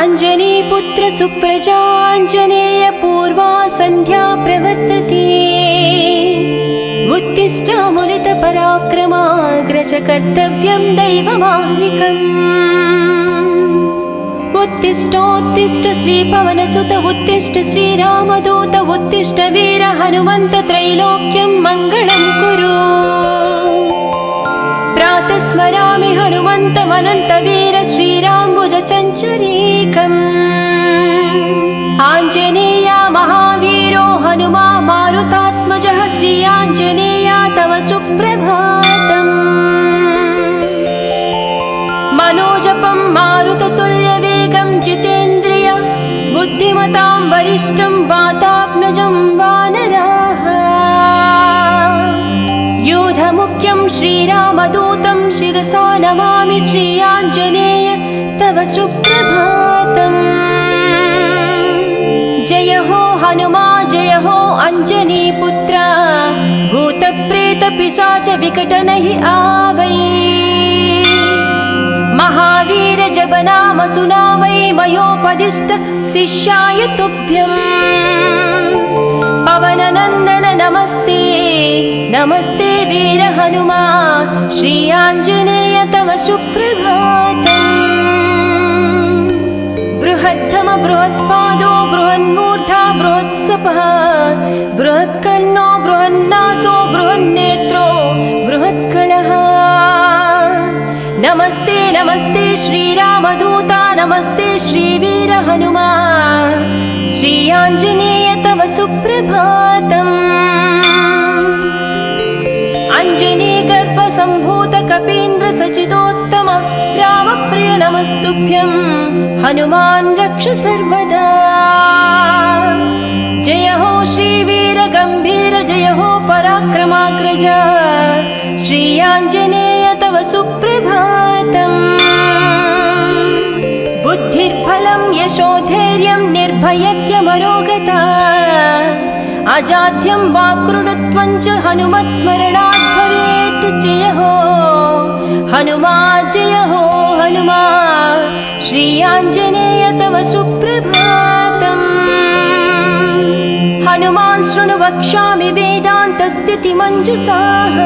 अञ्जनीपुत्र सुप्रजाञ्जनेय पूर्वा सन्ध्या प्रवर्तते। उत्तिष्ठ मुनितपराक्रमाग्रज कर्तव्यं दैवमाह्निकम्। उत्तिष्ठोत्तिष्ठ श्रीपवनसुत उत्तिष्ठ श्रीरामदूत उत्तिष्ठ वीर हनुमन्त त्रैलोक्यं मङ्गलं कुरु। प्रातः स्मरामि हनुमन्तमनन्तवीर श्रीराम्बुजचञ्चरीकम्। आञ्जनेया महावीरो हनुमा मारुतात्मजः श्रीयाञ्जनेया तव सुप्रभातम्। मनोजपं मारुततुल्यवेगं जितेन्द्रिय बुद्धिमतां वरिष्ठं वातात्मजं वानराः। योधमुख्यं श्रीरामदूतं शिरसा नमामि श्रीयाञ्जनेय तव सुप्रभातम्। जय हो हनुमा जय हो अञ्जनीपुत्र भूतप्रेतपिशाच विकटनहि आवै। महावीर जप नाम सुनावै मयोपदिष्ट शिष्याय तुभ्यम्। पवननन्दन नमस्ते नमस्ते वीर हनुमा श्रीयाञ्जनेय तव सुप्रभातम्। बृहद्धम बृहत्पादो बृहन्मूर्धा बृहत्सपः बृहत्कर्णो बृहन्नासो बृहन्नेत्रो बृहत्कणः। नमस्ते नमस्ते श्रीरामदूता नमस्ते श्रीवीर हनुमा श्रीयाञ्जनेय तव सुप्रभातम्। अञ्जनीगर्भसम्भूत कपीन्द्र सचिदोत्तम रामप्रिय नमस्तुभ्यं हनुमान् रक्ष सर्वदा। जय हो श्रीवीर गम्भीर जय हो पराक्रमाग्रज श्रीयाञ्जनेय तव सुप्रभातम्। बुद्धिर्बलं यशोधैर्यं निर्भयत्यमरोगता अजाड्यं वाक्कृतत्वं च हनुमत्स्मरणात् भवेत्। जय हो हनुमा जय हो हनुमा श्रीयाञ्जनेय तव सुप्रभातम्। हनुमान् शृणु वक्ष्यामि वेदान्तस्थितिमञ्जुषाः।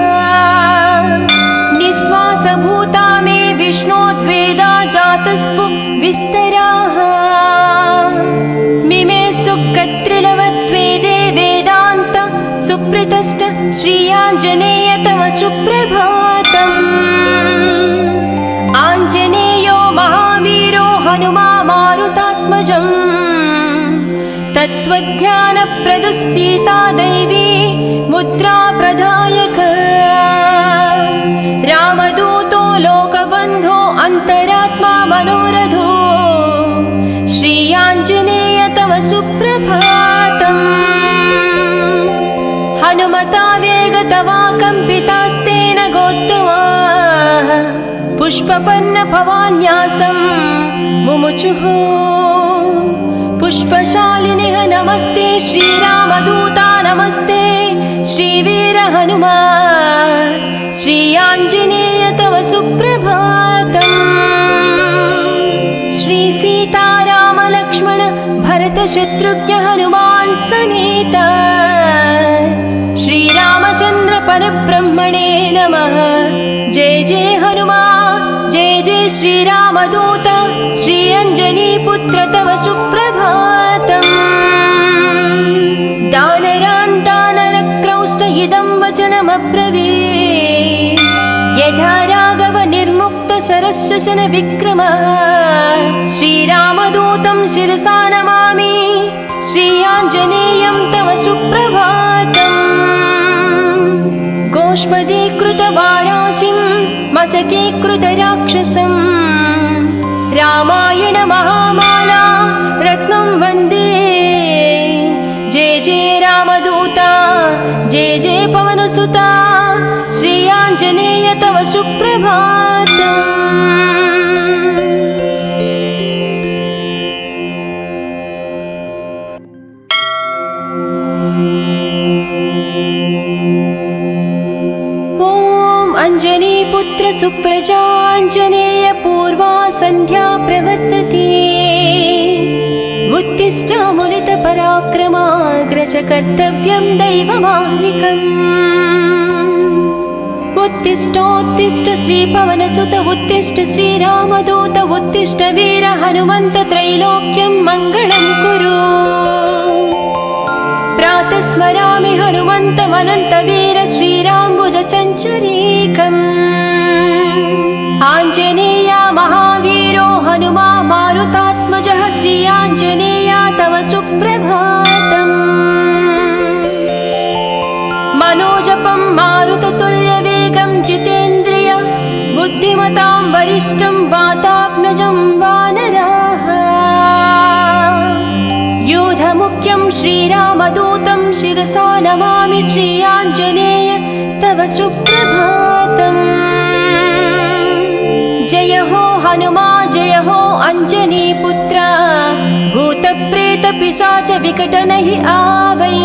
निःश्वासभूता मे विष्णोद्वेदा जातस्पु विस्तराः। मिमे सुकत्रिलवत्वेदे वेदान्त सुप्रतिष्ठ श्रीयाञ्जनेय तव सुप्रभातम्। आञ्जनेयो महावीरो हनुमा मारुतात्मजम्। तत्त्वज्ञानप्रदः सीता दैवी मुद्रा प्रदायक। रामदूतो लोकबन्धो अन्तरात्मा मनोरथो श्रीयाञ्जनेय तव सुप्रभातम्। हनुमता वेगतवा कम्पितास्तेन गोत्तमाः पुष्पपन्न भवान्यासं मुमुचुः। पुष्पशालिनिः नमस्ते श्रीरामदूता नमस्ते श्रीवीर हनुमा श्रीयाञ्जनेय तव सुप्रभातम्। श्रीसीतारामलक्ष्मण भरतशत्रुघ्न हनुमान् समेत श्रीरामचन्द्र परब्रह्मणे नमः। जय जय हनुमा जय जय श्रीरामदूत श्रीअञ्जनीपुत्र तव सुप्रभातम्। दानरान् दानरक्रौष्ट इदं वचनमब्रवीत्। यथा राघव निर्मुक्त शरशशन विक्रमः श्रीरामदूतं शिरसा नमामि श्रीयाञ्जनेयं तव सुप्रभातम्। गोष्पदीकृतवाराशिं मशकीकृतराक्षसं रामायण महामाला रत्नं वन्दे। जय जय रामदूता जय जय पवनसुता श्रीयाञ्जनेय तव सुप्रभातम्। अञ्जनीपुत्र सुप्रजाञ्जनेय पूर्वा सन्ध्या प्रवर्तते। कर्तव्यं दैवमाह्निकम् उत्तिष्ठोत्तिष्ठ श्रीपवनसुत उत्तिष्ठ श्रीरामदूत उत्तिष्ठ वीर हनुमन्त त्रैलोक्यं मङ्गलं कुरु प्रातः स्मरामि हनुमन्तमनन्तवीर श्रीराम्बुजचञ्चरीकम् आञ्जनेया महावीरो हनुमा मारुतात्मजः श्री आञ्जनेया तव सुप्रभातम् मनोजपं मारुततुल्यवेगं जितेन्द्रिय बुद्धिमतां वरिष्ठं वातात्मजं वानराः योधमुख्यं श्रीरामदूतं शिरसा नमामि श्री आञ्जनेय तव सुप्रभातम् जय हो हनुमा जय हो अंजनीपुत्र भूतप्रेतपिशाच विकटनहि आवै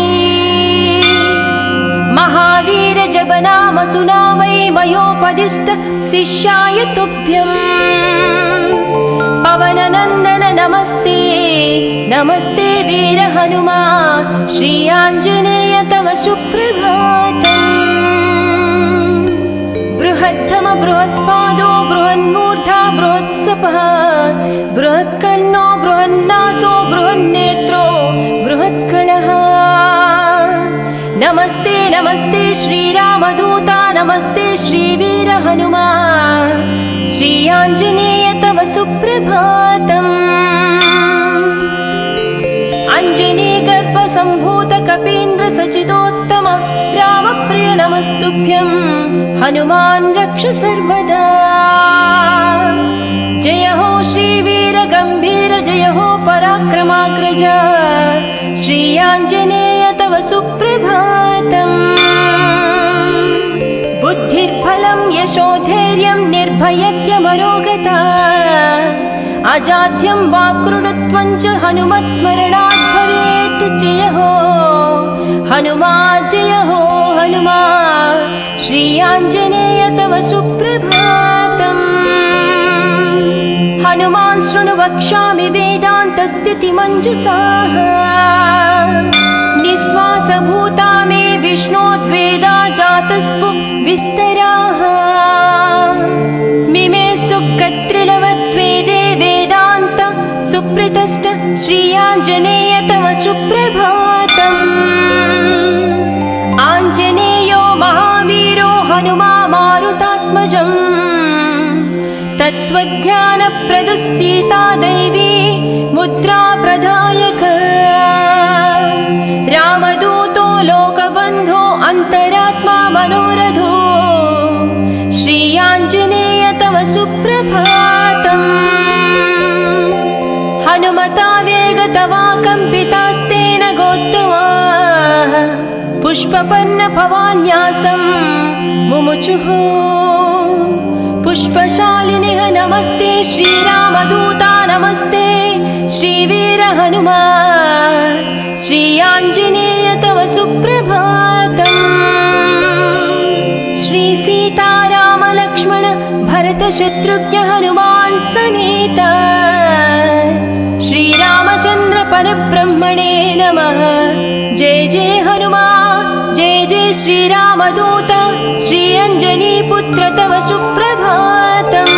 महावीर जब नाम सुनावै मयोपदिष्ट शिष्याय तुभ्यं पवननन्दन नमस्ते नमस्ते वीर हनुमा श्री आञ्जनेय तव सुप्रभातम् बृहत्तम बृहत्पादो बृहन्मूर्धा बृहत्सपः बृहत्कर्णो बृहन्नासो बृहन्नेत्रो बृहत्कणः नमस्ते नमस्ते श्रीरामदूता नमस्ते श्रीवीर हनुमा श्री आञ्जनेय तव सुप्रभातम् अञ्जनीगर्भसम्भूत कपीन्द्र सचिदोत्तम रामप्रिय नमस्तुभ्यं हनुमान् रक्ष सर्वदा जय हो श्रीवीर गम्भीर जय हो पराक्रमाग्रज श्री आञ्जनेय तव सुप्रभातम् बुद्धिर्बलं यशोधैर्यं निर्भयत्यमरोगता अजाड्यं वाक्कृतत्वं च हनुमत्स्मरणात् भवेत् जय हो हनुमा श्री आञ्जनेय तव सुप्रभातम् हनुमान् शृणु वक्ष्यामि वेदान्तस्थितिमञ्जुषाः निःश्वासभूता मे विष्णोद्वेदा जातस्पु विस्तराः मिमे सुकत्रिलवत्वेदे वेदान्त सुप्रतिष्ठ श्री आञ्जनेय तव सुप्रभातम् आञ्जनेयो महावीरो हनुमा मारुतात्मजम् तत्त्वज्ञानप्रदः सीता दैवी मुद्रा प्रदायक रामदूतो लोकबन्धो अन्तरात्मा मनोरथो श्री आञ्जनेय तव सुप्रभातम् हनुमता वेगतवा कम्पितास्तेन गोत्तमा पुष्पपन्न भवान्यासं मुमुचुः पुष्पशालिनिः नमस्ते श्रीरामदूता नमस्ते श्रीवीर हनुमा श्री आञ्जनेय तव सुप्रभातम् श्री सीताराम लक्ष्मण भरत शत्रुघ्न हनुमान् समेत श्रीरामचन्द्र परब्रह्मणे नमः जय जय हनुमा जय जय श्रीरामदूत श्री अञ्जनीपुत्र तव सुप्रभातम्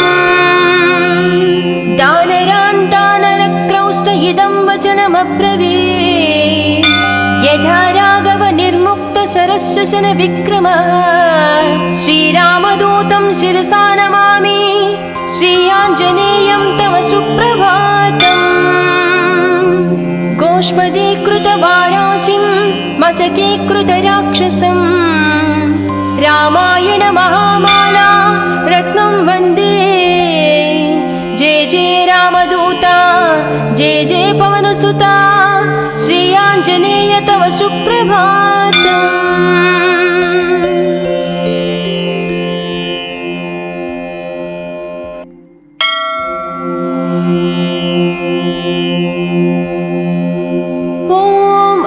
दानरान् दानरक्रौष्ट इदं वचनमब्रवीत् यथा राघव निर्मुक्त शरशशन विक्रमः श्रीरामदूतं शिरसा नमामि श्री आञ्जनेयं तव सुप्रभातम् गोष्पदीकृतवाराशिं मशकीकृतराक्षसं रामायण महामाला रत्नं वन्दे जय जय रामदूता जय जय पवनसुता श्री आञ्जनेय तव सुप्रभातम्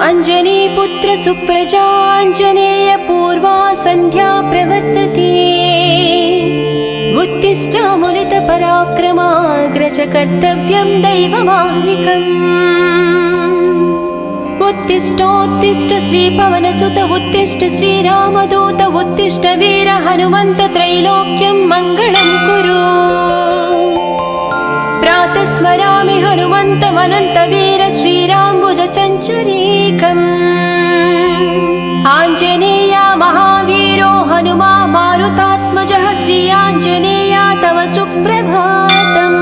अंजनीपुत्र सुप्रजाञ्जनेय पूर्वा सन्ध्या प्रवर्तते उत्तिष्ठामुनित पराक्रमाग्रज कर्तव्यं दैवमाह्निकम् उत्तिष्ठोत्तिष्ठ श्रीपवनसुत उत्तिष्ठ श्रीरामदूत उत्तिष्ठ वीर हनुमन्त त्रैलोक्यं मङ्गलं कुरु। प्रातः स्मरामि हनुमन्तमनन्तवीर श्रीराम्बुजचञ्चरीकम्। आञ्जनेया महावीरो हनुमा मारुतात्मजः श्रीयाञ्जनेया तव सुप्रभातम्।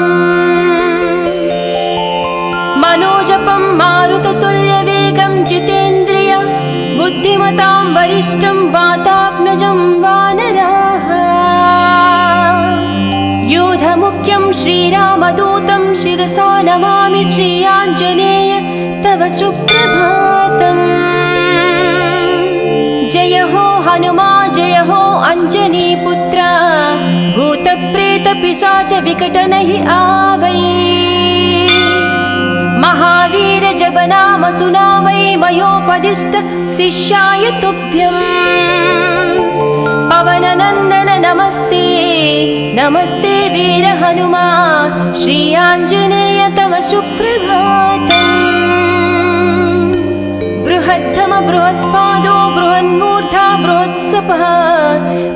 मनोजपं मारुततुल्यवेगं जितेन्द्रिय बुद्धिमतां वरिष्ठं वातात्मजं वानराः। योधमुख्यं श्रीरामदूतं शिरसा नमामि श्रीयाञ्जनेय तव सुप्रभातम्। जय हो हनुमा जय हो अञ्जनीपुत्र भूतप्रेतपिशाच विकटनहि आवै। महावीर जप नाम सुनावै मयोपदिष्ट शिष्याय तुभ्यम्। पवननन्दन नमस्ते नमस्ते वीर हनुमा श्रीयाञ्जनेय तव सुप्रभातम्। बृहद्धम बृहत्पादो बृहन्मूर्धा बृहत्सपः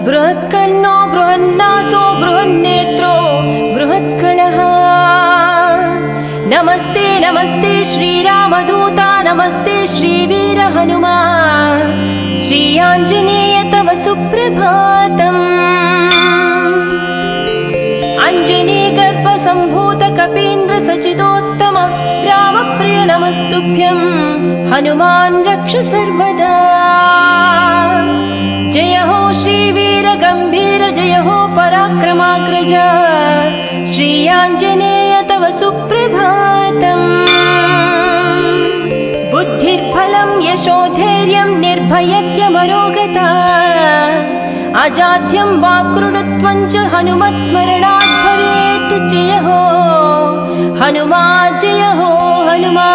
बृहत्कर्णो बृहन्नासो बृहन्नेत्रो बृहत्कणः। नमस्ते नमस्ते श्रीरामदूता नमस्ते श्रीवीर हनुमा श्रीयाञ्जनेय तव सुप्रभातम्। अञ्जनीगर्भसम्भूत कपीन्द्र सचिदोत्तम रामप्रिय नमस्तुभ्यं हनुमान् रक्ष सर्वदा। जय हो श्रीवीर गम्भीर जय हो पराक्रमाग्रज श्रीयाञ्जनेय तव सुप्रभातम्। बुद्धिर्बलं यशोधैर्यं निर्भयत्यमरोगता अजाड्यं वाक्कृतत्वं च हनुमत्स्मरणात् भवेत्। जय हो हनुमा जय हो हनुमा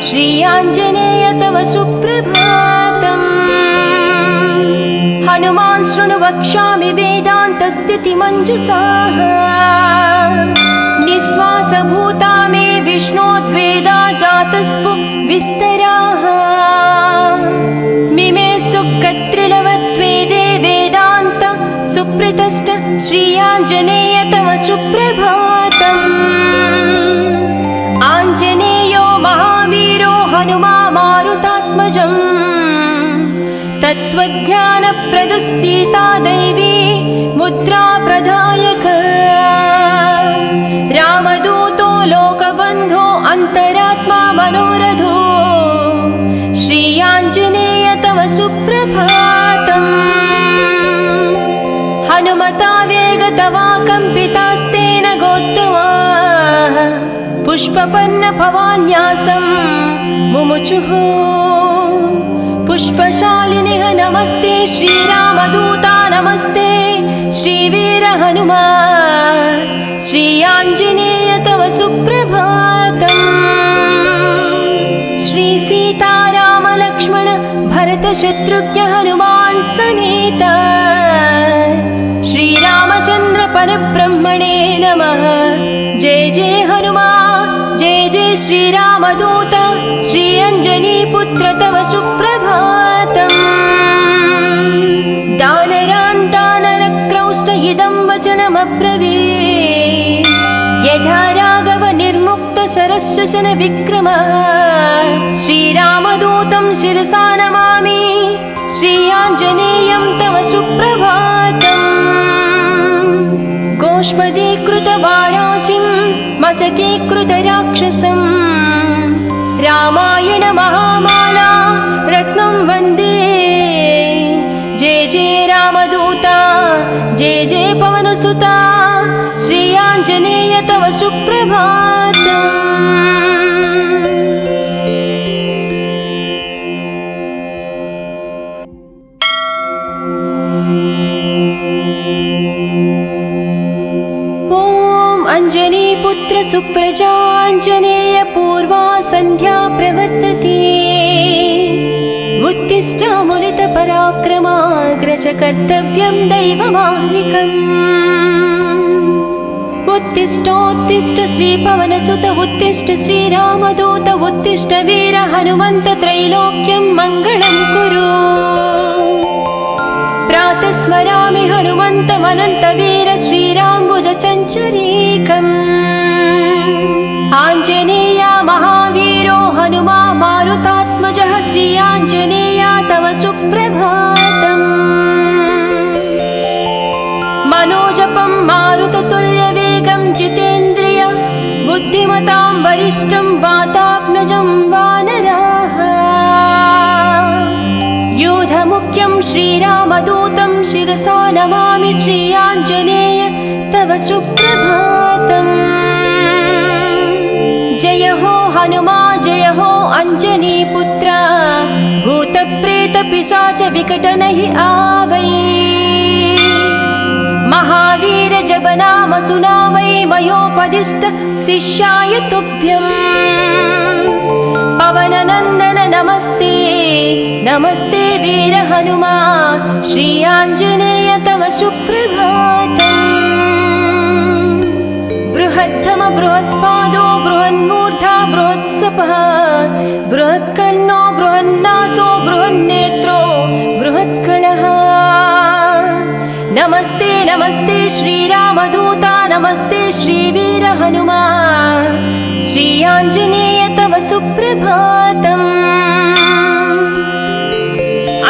श्रीयाञ्जनेय तव सुप्रभातम्। हनुमान् शृणु वक्ष्यामि वेदान्तस्थितिमञ्जुषाः निःश्वासभूता मे विष्णोद्वेदा जातस्पु विस्तराः। मिमे सुकत्रिलवत्वेदे वेदान्त सुप्रतिष्ठ श्रीयाञ्जनेय तव सुप्रभातम्। आञ्जनेयो महावीरो हनुमा मारुतात्मजम् तत्त्वज्ञानप्रदः सीता दैवी मुद्रा प्रदायक। रामदूतो लोकबन्धो अन्तरात्मा मनोरथो श्रीयाञ्जनेय तव सुप्रभातम्। हनुमता वेगतवा कम्पितास्तेन गोत्तमा पुष्पपन्न भवान्यासं मुमुचुः। पुष्पशालिनिः नमस्ते श्रीरामदूता नमस्ते श्रीवीर हनुमा श्रीयाञ्जनेय तव सुप्रभातम्। श्रीसीतारामलक्ष्मण भरतशत्रुघ्न हनुमान् समेत श्रीरामचन्द्र परब्रह्मणे नमः। जय जय हनुमा जय जय श्रीरामदूत श्रीअञ्जनीपुत्र तव सुप्रभातम्। दानरान् दानरक्रौष्ट इदं वचनमब्रवीत् यथा राघव निर्मुक्त शरशशन विक्रमः। श्रीरामदूतं शिरसा नमामि श्रीयाञ्जनेयं तव सुप्रभातम्। गोष्पदीकृतवाराशिं मशकीकृतराक्षसं रामायण महामाला रत्नं वन्दे। जय जय रामदूता जय जय पवनसुता श्रीयाञ्जनेय तव सुप्रभातम्। अञ्जनीपुत्र सुप्रजाञ्जनेय पूर्वा सन्ध्या प्रवर्तते। उत्तिष्ठामुनितपराक्रमाग्रज कर्तव्यं दैवमाह्निकम्। उत्तिष्ठोत्तिष्ठ श्रीपवनसुत उत्तिष्ठ श्रीरामदूत उत्तिष्ठ वीर हनुमन्त त्रैलोक्यं मङ्गलं कुरु। प्रातः स्मरामि हनुमन्तमनन्तवीर श्रीराम्बुजचञ्चरीकम्। आञ्जनेया महावीरो हनुमा मारुतात्मजः श्री आञ्जनेया तव सुप्रभातम्। मनोजपं मारुततुल्यवेगं जितेन्द्रिय बुद्धिमतां वरिष्ठं वातात्मजं वानराः। योधमुख्यं श्रीरामदूतं शिरसा नमामि श्री आञ्जनेय तव सुप्रभातम्। जय हो हनुमा जय हो अञ्जनीपुत्र भूतप्रेतपिशाच विकटनहि आवै। महावीर जपनाम सुनामै मयोपदिष्ट शिष्याय तुभ्यम्। पवननन्दन नमस्ते नमस्ते वीर हनुमा श्री आञ्जनेय तव सुप्रभातम्। बृहद्धम बृहत्पादो बृहन्मूर्धा बृहत्सपः बृहत्कर्णो बृहन्नासो बृहन्नेत्रो बृहत्कणः। नमस्ते नमस्ते श्रीरामदूता नमस्ते श्रीवीर हनुमा श्री आञ्जनेय तव सुप्रभातम्।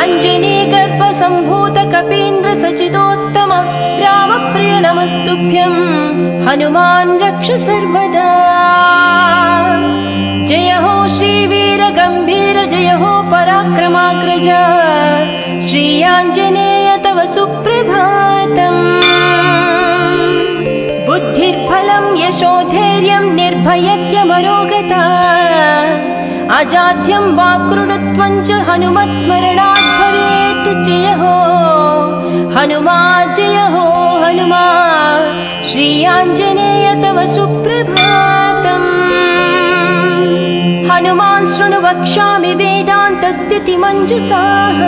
अञ्जनीगर्भसम्भूत कपीन्द्र सचिदोत्तम रामप्रिय नमस्तुभ्यं हनुमान् रक्ष सर्वदा। जय हो श्रीवीर गम्भीर जय हो पराक्रमाग्रज श्री आञ्जनेय तव सुप्रभातम्। बुद्धिर्बलं यशोधैर्यं निर्भयत्यमरोगता अजाड्यं वाक्कृतत्वं च हनुमत्स्मरणात् भवेत्। जय हो हनुमा जय हो हनुमा श्री आञ्जनेय तव सुप्रभातम्। हनुमान् शृणु वक्ष्यामि वेदान्तस्थितिमञ्जुषाः।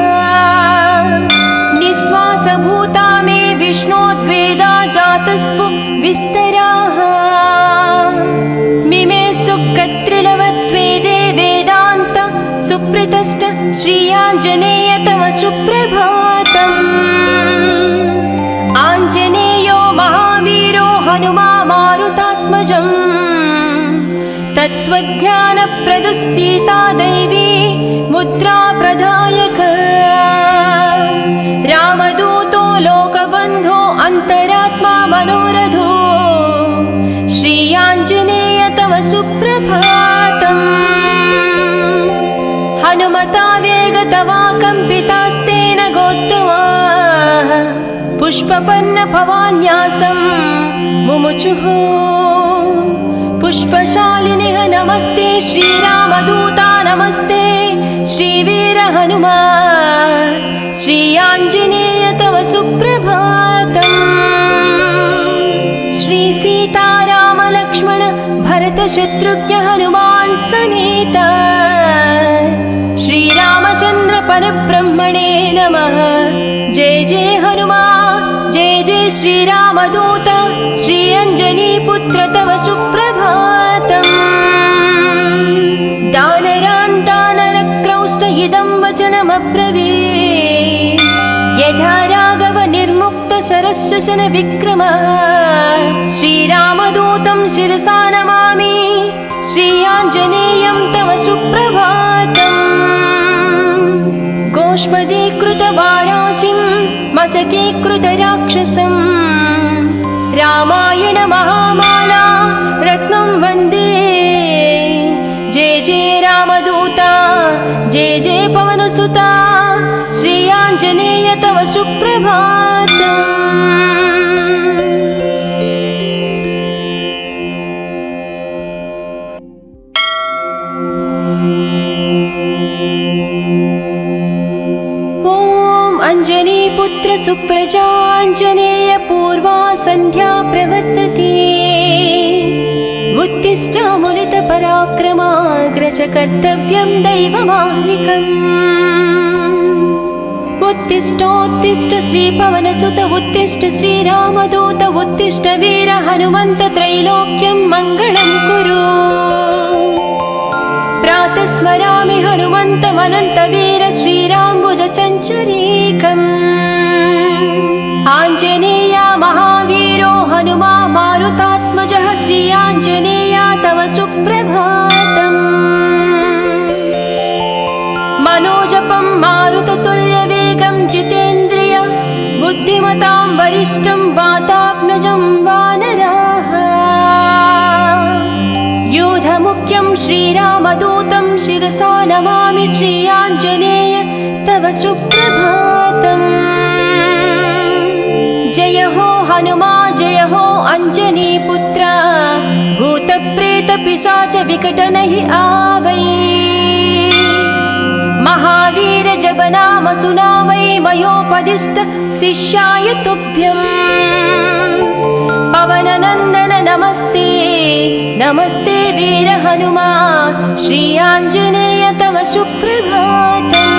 निःश्वासभूता मे विष्णोद्वेदा जातस्पु विस्तराः। मिमे सुकत्रिलवत्वेदे वेदान्त सुप्रतिष्ठ श्री आञ्जनेय तव सुप्रभातम्। आञ्जनेयो महावीरो हनुमा मारुतात्मजम्। तत्त्वज्ञानप्रदः सीता दैवी मुद्रा प्रदायक। रामदूतो लोकबन्धो अन्तरात्मा मनोरथो श्री आञ्जनेय तव सुप्रभातम्। हनुमता वेगतवा कम्पितास्तेन गोत्तमाः पुष्पपन्न भवान्यासं मुमुचुः। पुष्पशालिनिः नमस्ते श्रीरामदूता नमस्ते श्रीवीर हनुमा श्री आञ्जनेय तव सुप्रभातम्। श्री सीताराम लक्ष्मण भरत शत्रुघ्न हनुमान् समेत श्रीरामचन्द्र परब्रह्मणे नमः। जय जय हनुमा जय जय श्रीरामदूत श्री अञ्जनीपुत्र तव सुप्रभातम्। दानरान् दानरक्रौष्ट इदं वचनमब्रवीत्। यथा राघव निर्मुक्त शरशशन विक्रमः श्रीरामदूतं शिरसा नमामि श्री आञ्जनेयं तव सुप्रभातम्। गोष्पदीकृतवाराशिं मशकीकृतराक्षसं रामायण महामाला रत्नं वन्दे। जय जय रामदूता जय जय पवनसुता श्री आञ्जनेय तव सुप्रभातम्। अञ्जनीपुत्र सुप्रजाञ्जनेय पूर्वा सन्ध्या प्रवर्तते। उत्तिष्ठामुनितपराक्रमाग्रज कर्तव्यं दैवमाह्निकम्। उत्तिष्ठोत्तिष्ठ श्रीपवनसुत उत्तिष्ठ श्रीरामदूत उत्तिष्ठ वीर हनुमन्त त्रैलोक्यं मङ्गलं कुरु। प्रातः स्मरामि हनुमन्तमनन्तवीर श्रीराम्बुजचञ्चरीकम्। आञ्जनेया महावीरो हनुमा मारुतात्मजः श्री आञ्जनेया तव सुप्रभातम्। मनोजपं मारुततुल्यवेगं जितेन्द्रिय बुद्धिमतां वरिष्ठं वातात्मजं वानराः। यूधमुख्यं श्रीरामदूतं शिरसा नमामि श्री आञ्जनेय तव सुप्रभातम्। जय हो हनुमा जय हो अञ्जनीपुत्र भूतप्रेतपिशाच विकटनहि आवै। महावीर जपनाम सुनामै मयोपदिष्ट शिष्याय तुभ्यम्। पवननन्दन नमस्ते नमस्ते वीर हनुमा श्री आञ्जनेय तव सुप्रभातम्।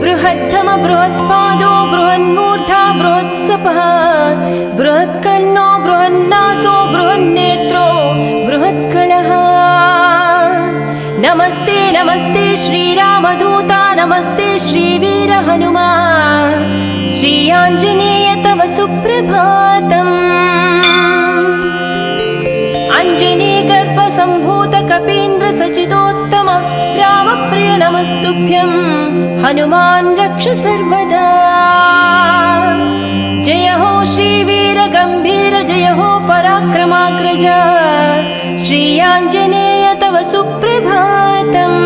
बृहत्तम बृहत्पादो बृहन्मूर्धा बृहत्सपः बृहत्कर्णो बृहन्नासो बृहन्नेत्रो बृहत्कणः। नमस्ते नमस्ते श्रीरामदूता नमस्ते श्रीवीर हनुमा श्री आञ्जनेय तव सुप्रभातम्। अञ्जनीगर्भसम्भूत कपीन्द्र सचिदोत्तम रामप्रिय नमस्तुभ्यं हनुमान् रक्ष सर्वदा। जय हो श्रीवीर गम्भीर जय हो पराक्रमाग्रज श्री आञ्जनेय तव सुप्रभातम्।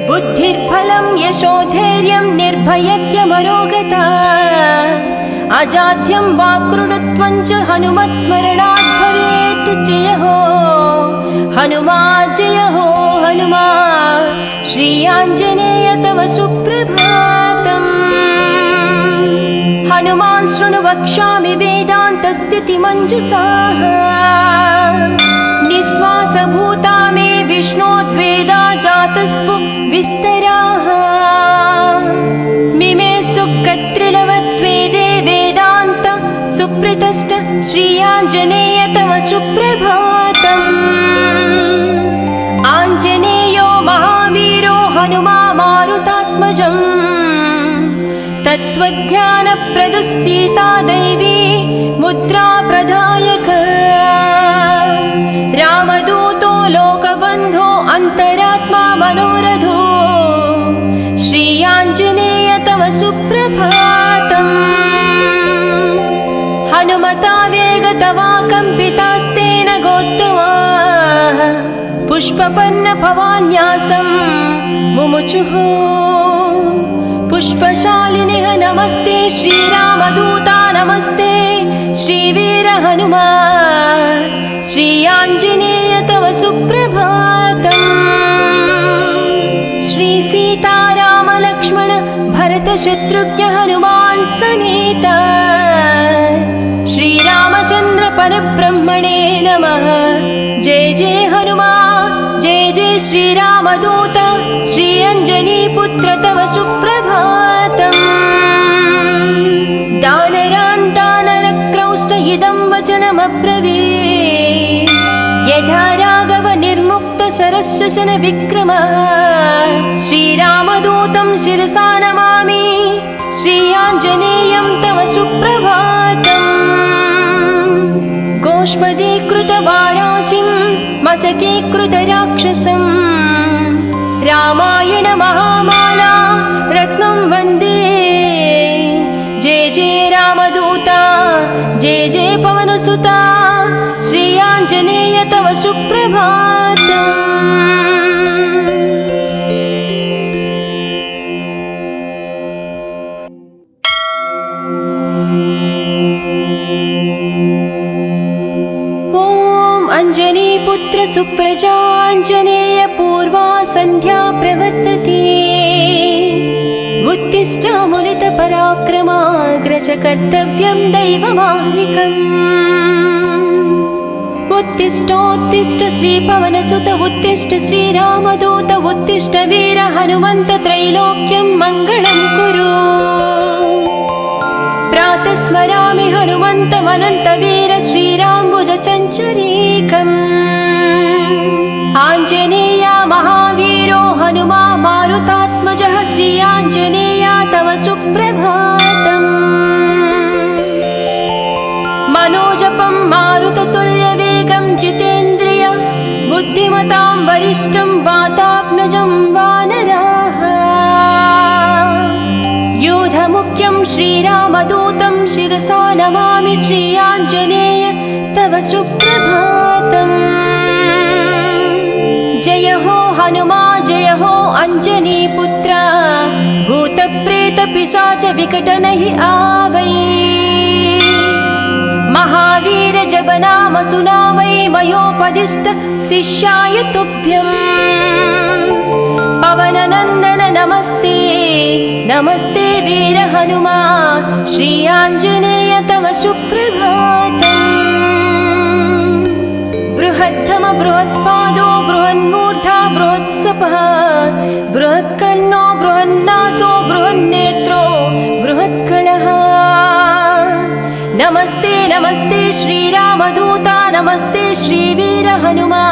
बुद्धिर्बलं यशोधैर्यं निर्भयत्यमरोगता अजाड्यं वाक्कृतत्वं च हनुमत्स्मरणात् भवेत्। जय हो हनुमा जय हो हनुमा श्री आञ्जनेय तव सुप्रभातम्। हनुमान् शृणु वक्ष्यामि वेदान्तस्थितिमञ्जुषाः निःश्वासभूता मे विष्णोद्वेदा जातस्पु विस्तराः। मिमे सुकत्रिलवत्वेदे वेदान्त सुप्रतिष्ठ श्री आञ्जनेय तव सुप्रभातम्। आञ्जनेयो महावीरो हनुमा मारुतात्मजम् तत्त्वज्ञानप्रदः सीता दैवी मुद्रा प्रदायक। रामदूतो लोकबन्धो अन्तरात्मा मनोरथो श्री आञ्जनेय तव सुप्रभातम्। हनुमता वेगतवा कम्पितास्तेन गोत्तमाः पुष्पपन्न भवान्यासं मुमुचुः। पुष्पशालिनिः नमस्ते श्रीरामदूता नमस्ते श्रीवीर हनुमा श्री आञ्जनेय तव सुप्रभातम्। श्री सीताराम लक्ष्मण भरत शत्रुघ्न हनुमान् समेत श्रीरामचन्द्र परब्रह्मणे नमः। जय जय हनुमा जय जय श्रीरामदूत श्री अञ्जनीपुत्र तव सुप्रभातम्। दानरान् दानरक्रौष्ट इदं वचनमब्रवीत् यथा राघव निर्मुक्त शरशशन विक्रमः। श्रीरामदूतं शिरसा नमामि श्री आञ्जनेयं तव सुप्रभातम्। गोष्पदीकृतवाराशिं मशकीकृतराक्षसं रामायण महामाला रत्नं वन्दे। जय जय रामदूता जय जय पवनसुता श्री आञ्जनेय तव सुप्रभातम्। अञ्जनीपुत्र सुप्रजाञ्जनेय पूर्वा सन्ध्या प्रवर्तते। उत्तिष्ठामुलितपराक्रमाग्रज कर्तव्यं दैवमाह्निकम्। उत्तिष्ठोत्तिष्ठ श्रीपवनसुत उत्तिष्ठ श्रीरामदूत उत्तिष्ठ वीर हनुमन्त त्रैलोक्यं मङ्गलं कुरु। प्रातः स्मरामि हनुमन्तमनन्तवीर श्रीराम्बुजचञ्चरीकम्। आञ्जनेया महावीरो हनुमा मारुतात्मजः श्री आञ्जनेया तव सुप्रभातम्। मनोजपं मारुततुल्यवेगं जितेन्द्रिय बुद्धिमतां वरिष्ठं वातात्मजं वानराः। योधमुख्यं श्रीरामदूतं शिरसा नमामि श्री आञ्जनेय तव सुप्रभातम्। जय हो हनुमा जय हो अञ्जनीपुत्र भूतप्रेतपिशाच विकटनहि आवै। महावीर जप नाम सुनावै मयोपदिष्ट शिष्याय तुभ्यम्। पवननन्दन नमस्ते नमस्ते वीर हनुमा श्री आञ्जनेय तव सुप्रभातम्। बृहत्तम बृहत्पादो बृहन्मूर्धा बृहत्सपः बृहत्कर्णो बृहन्नासो बृहन्नेत्रो बृहत्कणः। नमस्ते नमस्ते श्रीरामदूता नमस्ते श्रीवीर हनुमा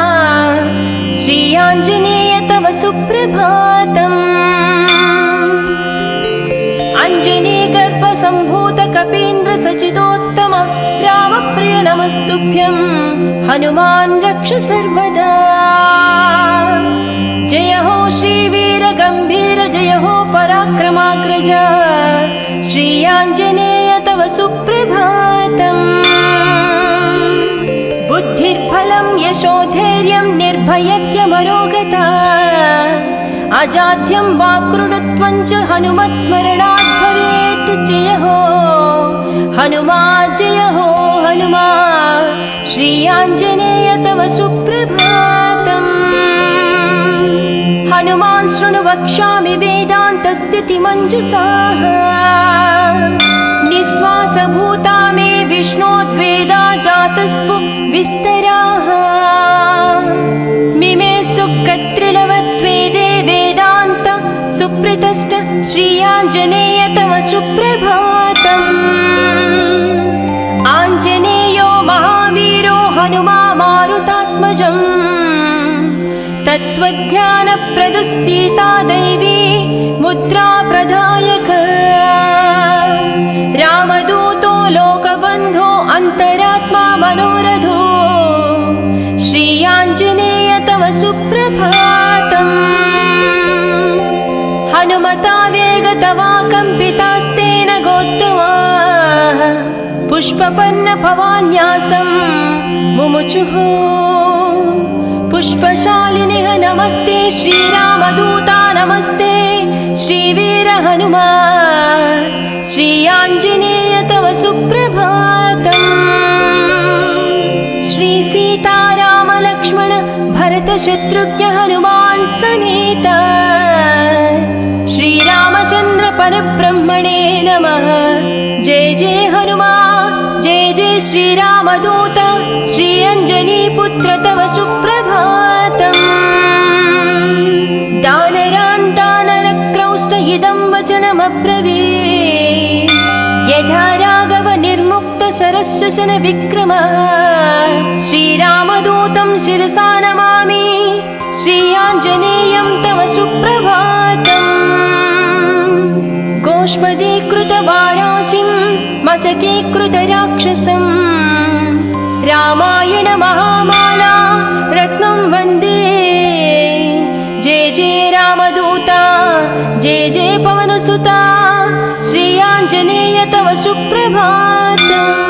श्री आञ्जनेय तव सुप्रभातम्। अञ्जनीगर्भसम्भूत कपीन्द्र सचिदोत्तम रामप्रिय नमस्तुभ्यं हनुमान् रक्ष सर्वदा। जय हो श्रीवीर गम्भीर जय हो पराक्रमाग्रज श्री आञ्जनेय तव सुप्रभातम्। बुद्धिर्बलं यशोधैर्यं निर्भयत्यमरोगता अजाड्यं वाक्कृतत्वं च हनुमत्स्मरणात् भवेत्। जय हो हनुमा जय हो हनुमा श्री आञ्जनेय तव सुप्रभातम्। हनुमान् शृणु वक्ष्यामि वेदान्तस्थितिमञ्जुषाः। निःश्वासभूता मे विष्णोद्वेदा जातस्पु विस्तराः। मिमे सुकत्रिलवत्वेदे वेदान्त सुप्रतिष्ठ श्री आञ्जनेय तव सुप्रभातम्। आञ्जनेयो महावीरो हनुमा मारुतात्मजम्। तत्त्वज्ञानप्रदः सीता दैवी मुद्रा प्रदायक। रामदूतो लोकबन्धो अन्तरात्मा मनोरथो श्री आञ्जनेय तव सुप्रभातम्। हनुमता वेगतवा कम्पितास्तेन गोत्तमाः पुष्पपन्न भवान्यासं मुमुचुः। पुष्पशालिनिः नमस्ते श्रीरामदूता नमस्ते श्रीवीर हनुमा श्री आञ्जनेय तव सुप्रभातम्। श्री सीताराम लक्ष्मण भरत शत्रुघ्न हनुमान् समेत श्रीरामचन्द्र परब्रह्मणे नमः। जय जय हनुमा जय जय श्रीरामदूत श्री अञ्जनीपुत्र तव सुप्रभातम्। दानरान् दानरक्रौष्ट इदं वचनमब्रवीत्। यथा राघव निर्मुक्त शरशशन विक्रम श्रीरामदूतं शिरसा नमामि श्री आञ्जनेयं तव सुप्रभातम्। गोष्पदीकृतवाराशिं मशकीकृतराक्षसं रामायण महामाला रत्नं वन्दे। जय जय रामदूता जय जय पवनसुता श्री आञ्जनेय तव सुप्रभातम्।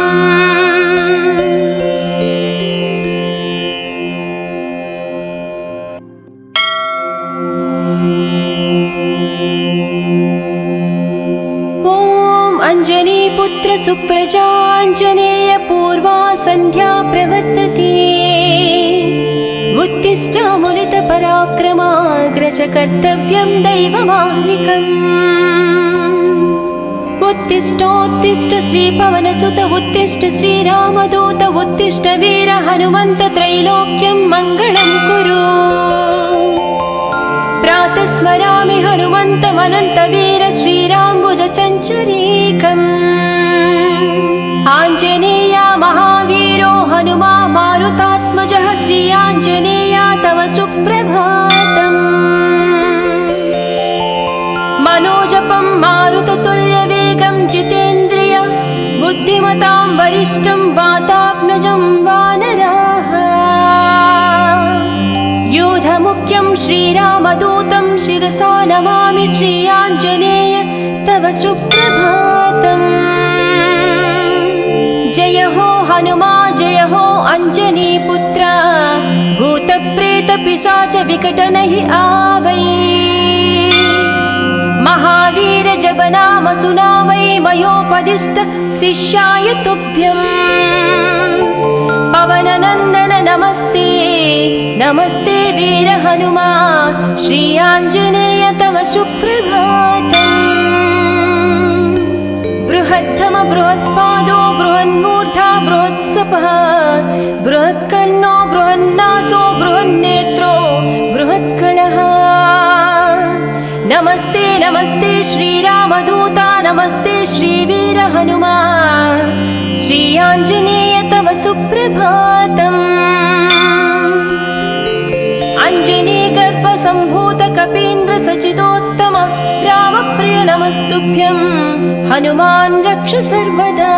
अञ्जनीपुत्र सुप्रजाञ्जनेय पूर्वा सन्ध्या प्रवर्तते। उत्तिष्ठ मुनितपराक्रमाग्रज कर्तव्यं दैवमाह्निकम्। उत्तिष्ठोत्तिष्ठ श्रीपवनसुत उत्तिष्ठ श्रीरामदूत उत्तिष्ठ वीर हनुमन्त त्रैलोक्यं मङ्गलं कुरु। प्रातः स्मरामि हनुमन्तमनन्तवीर श्रीराम्बुजचञ्चरीकम्। आञ्जनेया महावीरो हनुमा मारुतात्मजः श्रीयाञ्जनेया तव सुप्रभातम्। मनोजपं मारुततुल्यवेगं जितेन्द्रिय बुद्धिमतां वरिष्ठं वातात्मजं वानराः। योधमुख्यं श्रीरामदूतं शिरसा नमामि श्रीयाञ्जनेय तव सुप्रभातम्। जय हो हनुमा जय हो अञ्जनीपुत्र भूतप्रेतपिशाच विकटनहि आवै। महावीर जप नाम सुनावै मयोपदिष्ट शिष्याय तुभ्यम्। पवननन्दन नमस्ते नमस्ते वीर हनुमा श्रीयाञ्जनेय तव सुप्रभातम्। बृहत्तम बृहत्पादो बृहन्मूर्धा बृहत्सपः बृहत्कर्णो बृहन्नासो बृहन्नेत्रो बृहत्कणः। नमस्ते नमस्ते श्रीरामदूता नमस्ते श्रीवीर हनुमा श्रीयाञ्जनेय तव सुप्रभातम्। अञ्जनीगर्भसम्भूत कपीन्द्र सचिदोत्तम रामप्रिय नमस्तुभ्यं हनुमान् रक्ष सर्वदा।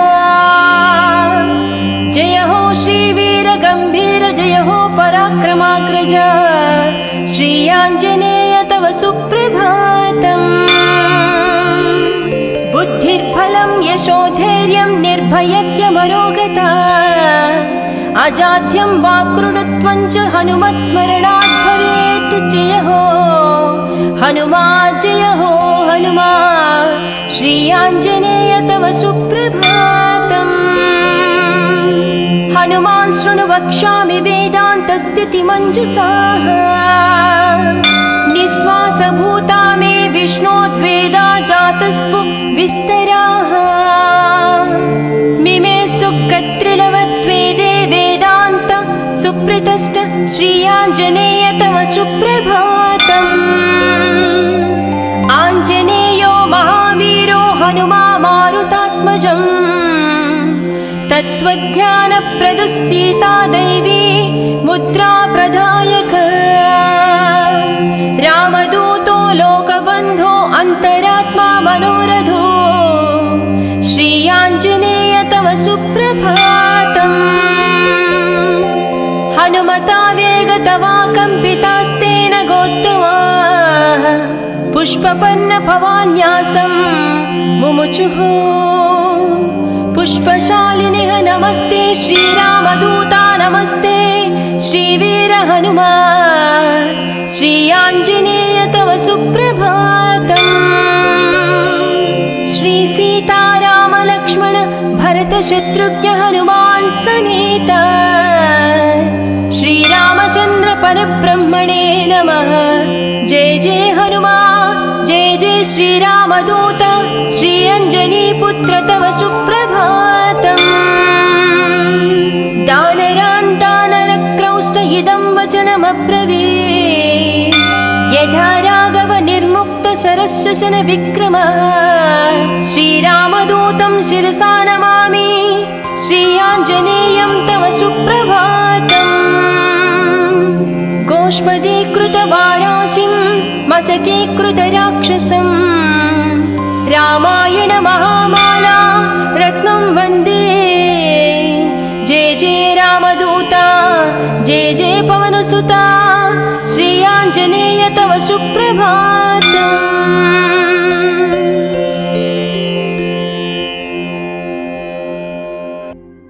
जय हो श्रीवीर गम्भीर जय हो पराक्रमाग्रज श्रीयाञ्जनेय तव सुप्रभातम्। बुद्धिर्बलं यशोधैर्यं निर्भयत्यमरोगता अजाड्यं वाक्कृतत्वं च हनुमत्स्मरणात् भवेत्। जय हो हनुमा जय हो हनुमा श्रीयाञ्जनेय तव सुप्रभातम्। हनुमान् शृणु वक्ष्यामि वेदान्तस्थितिमञ्जुषाः निःश्वासभूता मे विष्णोद्वेदा जातस्पु विस्तराः। मिमे सुकत्रिलवत्वेदे वेदान्त सुप्रतिष्ठ श्रीयाञ्जनेय तव सुप्रभातम्। आञ्जनेयो महावीरो हनुमा मारुतात्मजम् तत्त्वज्ञानप्रदः सीता दैवी मुद्रा प्रदायक। रामदूतो लोकबन्धो अन्तरात्मा मनोरथो श्रीयाञ्जनेय तव सुप्रभातम्। हनुमता वेगतवा कम्पितास्तेन गोत्तमाः पुष्पपन्न भवान्यासं मुमुचुः। पुष्पशालिनिः नमस्ते श्रीरामदूता नमस्ते श्रीवीर हनुमा श्रीयाञ्जनेय तव सुप्रभातम्। श्री सीताराम लक्ष्मण भरत शत्रुघ्न हनुमान् समेत श्रीरामचन्द्र परब्रह्मणे नमः। जय जय हनुमा जय जय श्रीरामदूत श्रीअञ्जनीपुत्र तव सुप्रभातम्। दानरान् दानरक्रौष्ट इदं वचनमब्रवीत् यथा राघव निर्मुक्त शरशशन विक्रमः। श्रीरामदूतं शिरसा नमामि श्रीयाञ्जनेयं तव सुप्रभातम्। गोष्पदीकृतवाराशिं मशकीकृतराक्षसं रामायण महामाला रत्नं वन्दे। जय जय रामदूता जय जय पवनसुता श्रीयाञ्जनेय तव सुप्रभातम्।